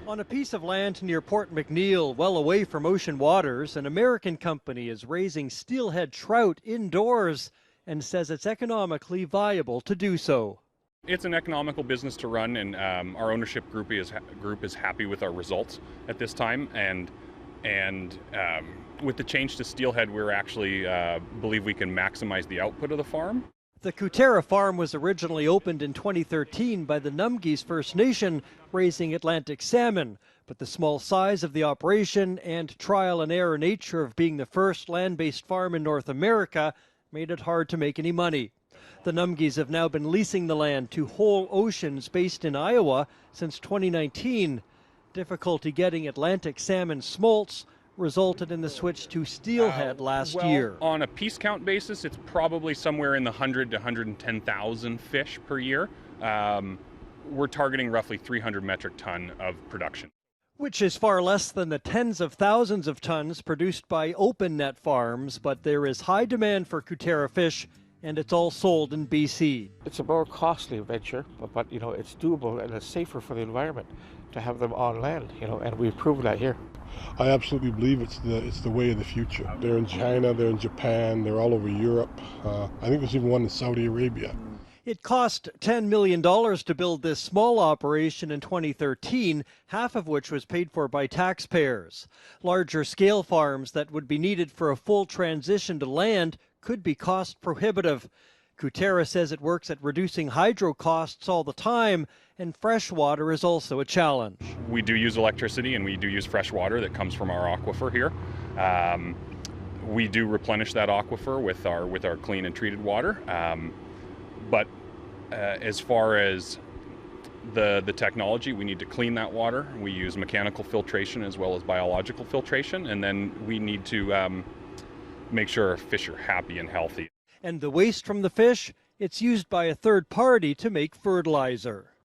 On a piece of land near Port McNeill, well away from ocean waters, an American company is raising steelhead trout indoors and says it's economically viable to do so. It's an economical business to run, and our ownership group is happy with our results at this time. And with the change to steelhead, we're actually believe we can maximize the output of the farm. The Kuterra farm was originally opened in 2013 by the Numgis First Nation, raising Atlantic salmon. But the small size of the operation and trial and error nature of being the first land-based farm in North America made it hard to make any money. The Numgis have now been leasing the land to Whole Oceans based in Iowa since 2019. Difficulty getting Atlantic salmon smolts resulted in the switch to steelhead last year. On a piece count basis, it's probably somewhere in the 100 to 110,000 fish per year. We're targeting roughly 300 metric ton of production, Which is far less than the tens of thousands of tons produced by open net farms, but there is high demand for Kuterra fish, and it's all sold in BC. It's a more costly venture, but it's doable and it's safer for the environment to have them on land, and we've proven that here. I absolutely believe it's the way of the future. They're in China, they're in Japan, they're all over Europe. I think there's even one in Saudi Arabia. It cost $10 million to build this small operation in 2013, half of which was paid for by taxpayers. Larger scale farms that would be needed for a full transition to land could be cost prohibitive. Kuterra says it works at reducing hydro costs all the time, and fresh water is also a challenge. We do use electricity and we do use fresh water that comes from our aquifer here. We do replenish that aquifer with our clean and treated water. But as far as the technology, we need to clean that water. We use mechanical filtration as well as biological filtration, and then we need to make sure our fish are happy and healthy. And the waste from the fish, it's used by a third party to make fertilizer.